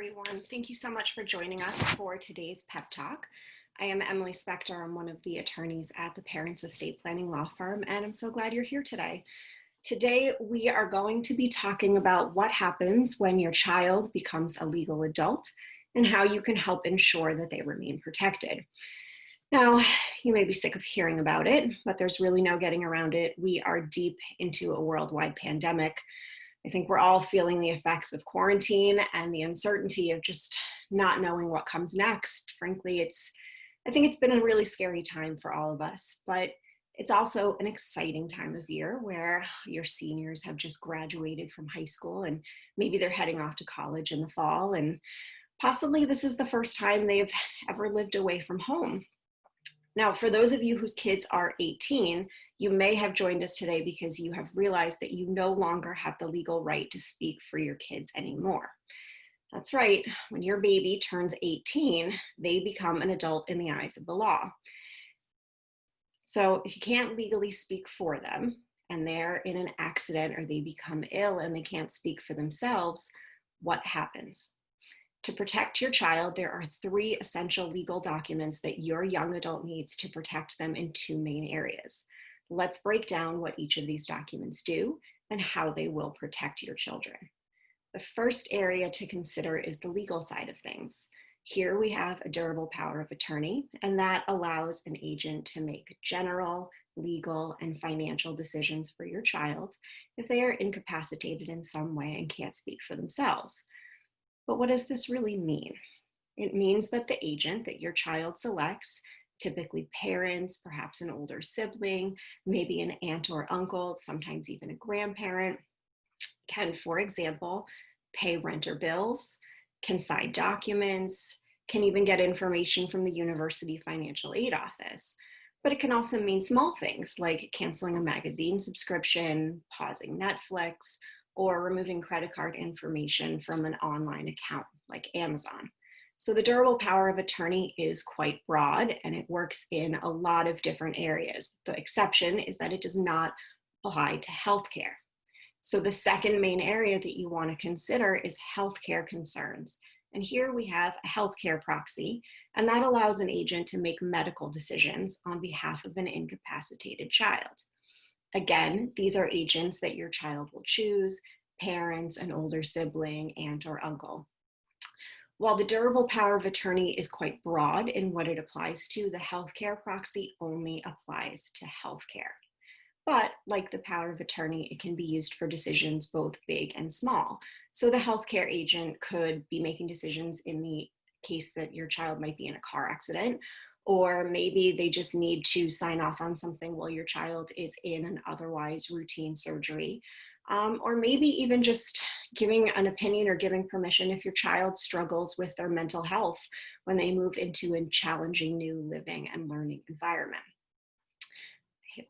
everyone. Thank you so much for joining us for today's Pep Talk. I am Emily Spector. I'm one of the attorneys at the Parents Estate Planning Law Firm, and I'm so glad you're here today. Today, we are going to be talking about what happens when your child becomes a legal adult and how you can help ensure that they remain protected. Now, you may be sick of hearing about it, but there's really no getting around it. We are deep into a worldwide pandemic. I think we're all feeling the effects of quarantine and the uncertainty of just not knowing what comes next. Frankly, I think it's been a really scary time for all of us, but it's also an exciting time of year where your seniors have just graduated from high school and maybe they're heading off to college in the fall, and possibly this is the first time they've ever lived away from home. Now, for those of you whose kids are 18, you may have joined us today because you have realized that you no longer have the legal right to speak for your kids anymore. That's right, when your baby turns 18, they become an adult in the eyes of the law. So if you can't legally speak for them and they're in an accident or they become ill and they can't speak for themselves, what happens? To protect your child, there are 3 essential legal documents that your young adult needs to protect them in 2 main areas. Let's break down what each of these documents do and how they will protect your children. The first area to consider is the legal side of things. Here we have a durable power of attorney, and that allows an agent to make general, legal, and financial decisions for your child if they are incapacitated in some way and can't speak for themselves. But what does this really mean? It means that the agent that your child selects, typically parents, perhaps an older sibling, maybe an aunt or uncle, sometimes even a grandparent, can, for example, pay rent or bills, can sign documents, can even get information from the university financial aid office. But it can also mean small things like canceling a magazine subscription, pausing Netflix, or removing credit card information from an online account like Amazon. So the durable power of attorney is quite broad and it works in a lot of different areas. The exception is that it does not apply to healthcare. So the second main area that you want to consider is healthcare concerns. And here we have a healthcare proxy, and that allows an agent to make medical decisions on behalf of an incapacitated child. Again, these are agents that your child will choose, parents, an older sibling, aunt or uncle. While the durable power of attorney is quite broad in what it applies to, the healthcare proxy only applies to healthcare. But like the power of attorney, it can be used for decisions both big and small. So the healthcare agent could be making decisions in the case that your child might be in a car accident, or maybe they just need to sign off on something while your child is in an otherwise routine surgery, or maybe even just giving an opinion or giving permission if your child struggles with their mental health when they move into a challenging new living and learning environment.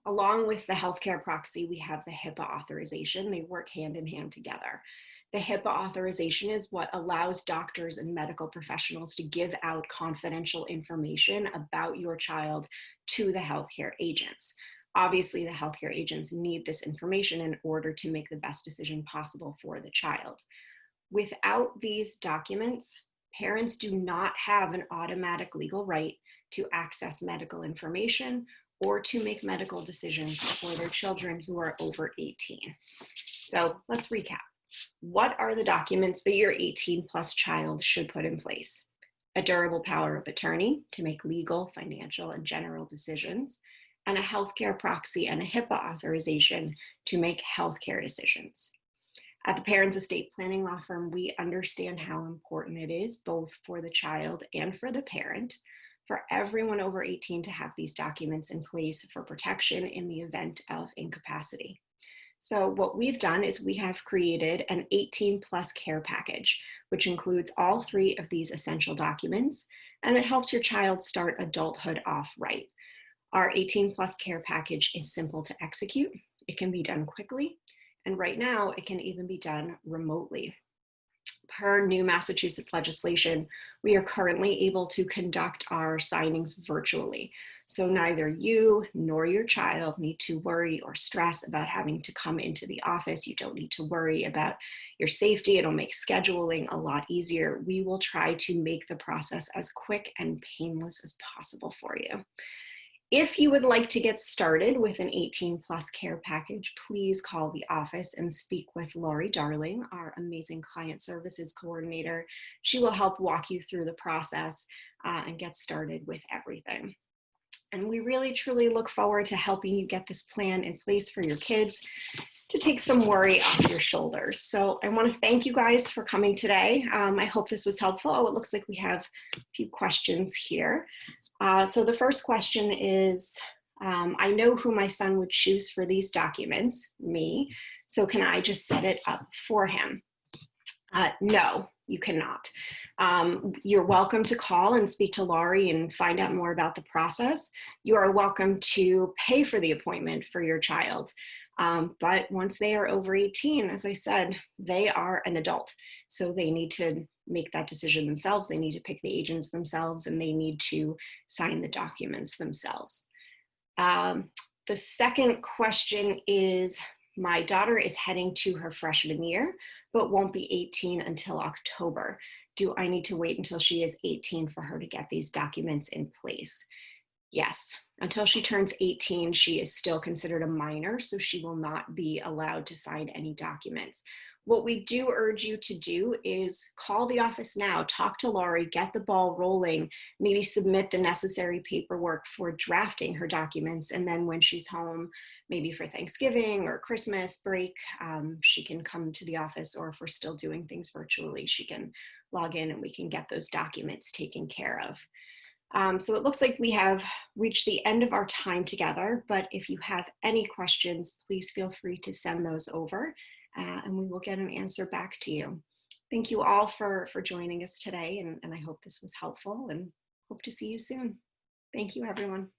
Along with the healthcare proxy, we have the Hipaa authorization. They work hand in hand together. The Hipaa authorization is what allows doctors and medical professionals to give out confidential information about your child to the healthcare agents. Obviously, the healthcare agents need this information in order to make the best decision possible for the child. Without these documents, parents do not have an automatic legal right to access medical information or to make medical decisions for their children who are over 18. So let's recap. What are the documents that your 18 plus child should put in place? A durable power of attorney to make legal, financial, and general decisions, and a healthcare proxy and a Hipaa authorization to make healthcare decisions. At the Parents Estate Planning Law Firm, we understand how important it is both for the child and for the parent for everyone over 18 to have these documents in place for protection in the event of incapacity. So what we've done is we have created an 18 plus care package, which includes all 3 of these essential documents, and it helps your child start adulthood off right. Our 18 plus care package is simple to execute. It can be done quickly, and right now it can even be done remotely. Per new Massachusetts legislation, we are currently able to conduct our signings virtually. So neither you nor your child need to worry or stress about having to come into the office. You don't need to worry about your safety. It'll make scheduling a lot easier. We will try to make the process as quick and painless as possible for you. If you would like to get started with an 18+ care package, please call the office and speak with Lori Darling, our amazing client services coordinator. She will help walk you through the process and get started with everything. And we really, truly look forward to helping you get this plan in place for your kids to take some worry off your shoulders. So I want to thank you guys for coming today. I hope this was helpful. Oh, it looks like we have a few questions here. So the first question is, I know who my son would choose for these documents, me, so can I just set it up for him? No, you cannot. You're welcome to call and speak to Laurie and find out more about the process. You are welcome to pay for the appointment for your child. But once they are over 18, as I said, they are an adult. So they need to make that decision themselves. They need to pick the agents themselves, and they need to sign the documents themselves. The second question is, my daughter is heading to her freshman year, but won't be 18 until October. Do I need to wait until she is 18 for her to get these documents in place? Yes, until she turns 18, she is still considered a minor, so she will not be allowed to sign any documents. What we do urge you to do is call the office now, talk to Laurie, get the ball rolling, maybe submit the necessary paperwork for drafting her documents, and then when she's home, maybe for Thanksgiving or Christmas break, she can come to the office, or if we're still doing things virtually, she can log in and we can get those documents taken care of. So it looks like we have reached the end of our time together, but if you have any questions, please feel free to send those over and we will get an answer back to you. Thank you all for joining us today, and I hope this was helpful and hope to see you soon. Thank you, everyone.